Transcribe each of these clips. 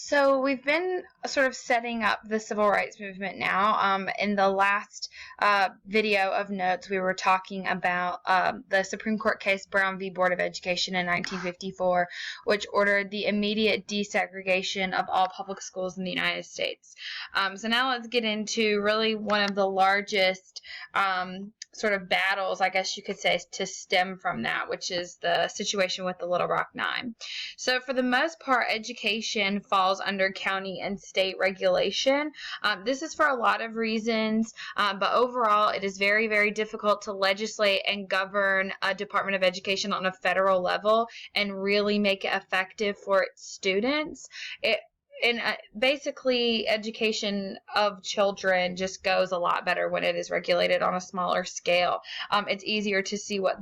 So we've been sort of setting up the civil rights movement now. In the last video of notes, we were talking about the Supreme Court case Brown v. Board of Education in 1954, which ordered the immediate desegregation of all public schools in the United States. So now let's get into really one of the largest sort of battles, I guess you could say, to stem from that, which is the situation with the Little Rock Nine. So for the most part, education falls under county and state regulation. This is for a lot of reasons, but overall it is very, very difficult to legislate and govern a Department of Education on a federal level and really make it effective for its students. Basically, education of children just goes a lot better when it is regulated on a smaller scale. It's easier to see what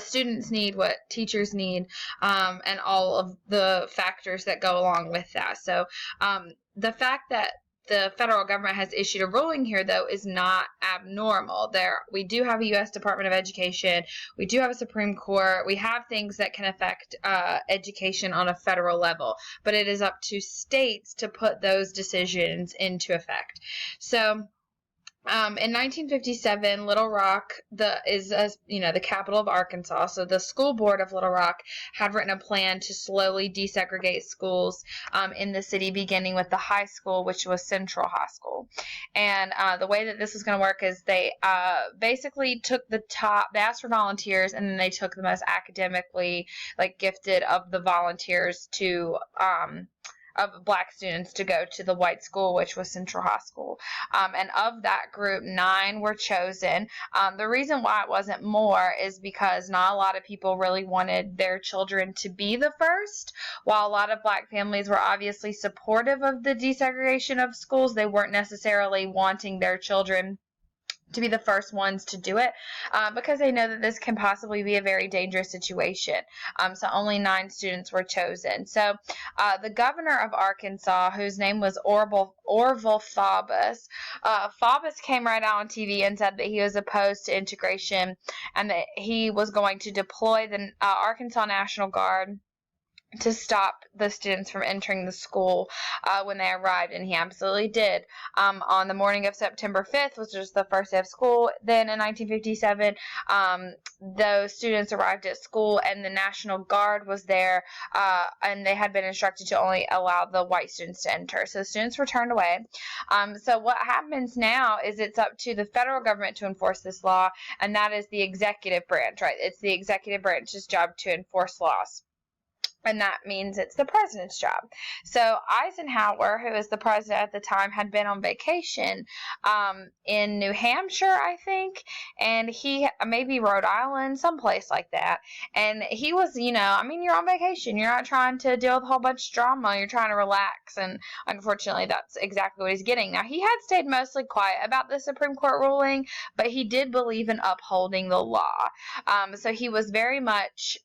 students need, what teachers need, and all of the factors that go along with that. So the fact that the federal government has issued a ruling here, though, is not abnormal. We do have a U.S. Department of Education. We do have a Supreme Court. We have things that can affect education on a federal level, but it is up to states to put those decisions into effect. So in 1957, Little Rock is the capital of Arkansas. So the school board of Little Rock had written a plan to slowly desegregate schools in the city, beginning with the high school, which was Central High School. And the way that this was going to work is they basically took they asked for volunteers, and then they took the most academically gifted of the volunteers of black students to go to the white school, which was Central High School. And of that group, 9 were chosen. The reason why it wasn't more is because not a lot of people really wanted their children to be the first. While a lot of black families were obviously supportive of the desegregation of schools, they weren't necessarily wanting their children to be the first ones to do it because they know that this can possibly be a very dangerous situation. So only 9 students were chosen. So the governor of Arkansas, whose name was Orville Faubus, Faubus came right out on TV and said that he was opposed to integration and that he was going to deploy the Arkansas National Guard to stop the students from entering the school when they arrived, and he absolutely did. On the morning of September 5th, which was the first day of school, then in 1957, those students arrived at school, and the National Guard was there, and they had been instructed to only allow the white students to enter. So the students were turned away. So what happens now is it's up to the federal government to enforce this law, and that is the executive branch, right? It's the executive branch's job to enforce laws. And that means it's the president's job. So Eisenhower, who was the president at the time, had been on vacation in New Hampshire, I think, and maybe Rhode Island, someplace like that. And he was, you're on vacation. You're not trying to deal with a whole bunch of drama. You're trying to relax. And unfortunately, that's exactly what he's getting. Now, he had stayed mostly quiet about the Supreme Court ruling, but he did believe in upholding the law. So he was very much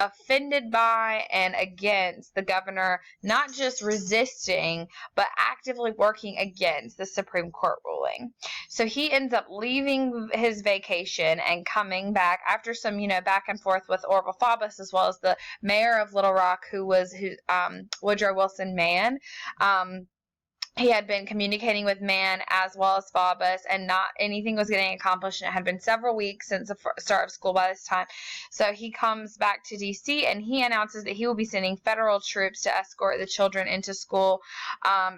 offended by and against the governor not just resisting but actively working against the Supreme Court ruling. So he ends up leaving his vacation and coming back after some back and forth with Orville Faubus, as well as the mayor of Little Rock, who was Woodrow Wilson Mann. He had been communicating with Mann as well as Faubus, and not anything was getting accomplished. And it had been several weeks since the start of school by this time. So he comes back to D.C. and he announces that he will be sending federal troops to escort the children into school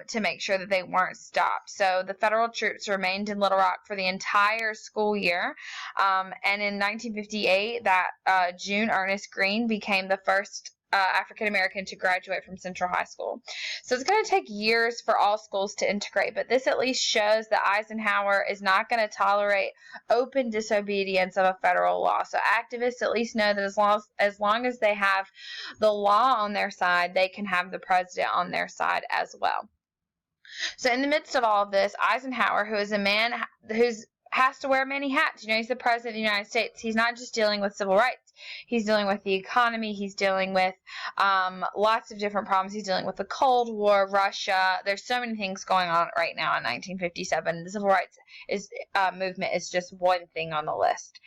to make sure that they weren't stopped. So the federal troops remained in Little Rock for the entire school year. And in 1958, that June Ernest Green became the first African-American to graduate from Central High School. So it's going to take years for all schools to integrate, but this at least shows that Eisenhower is not going to tolerate open disobedience of a federal law. So activists at least know that as long as they have the law on their side, they can have the president on their side as well. So in the midst of all of this, Eisenhower, who is a man who's has to wear many hats. He's the president of the United States. He's not just dealing with civil rights. He's dealing with the economy. He's dealing with lots of different problems. He's dealing with the Cold War, Russia. There's so many things going on right now in 1957. The civil rights movement is just one thing on the list.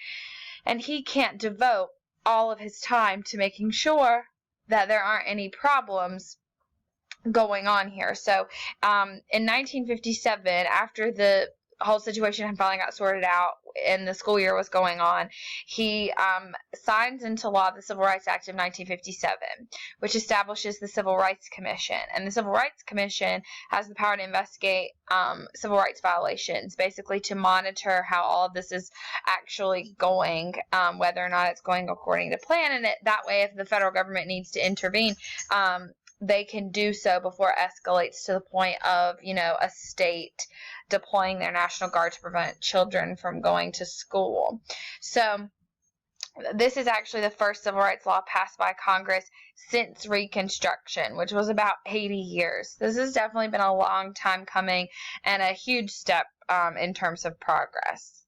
And he can't devote all of his time to making sure that there aren't any problems going on here. So in 1957, after the whole situation had finally got sorted out and the school year was going on, he signs into law the Civil Rights Act of 1957, which establishes the Civil Rights Commission. And the Civil Rights Commission has the power to investigate civil rights violations, basically to monitor how all of this is actually going, whether or not it's going according to plan. And that way, if the federal government needs to intervene, they can do so before it escalates to the point of, a state deploying their National Guard to prevent children from going to school. So this is actually the first civil rights law passed by Congress since Reconstruction, which was about 80 years. This has definitely been a long time coming and a huge step in terms of progress.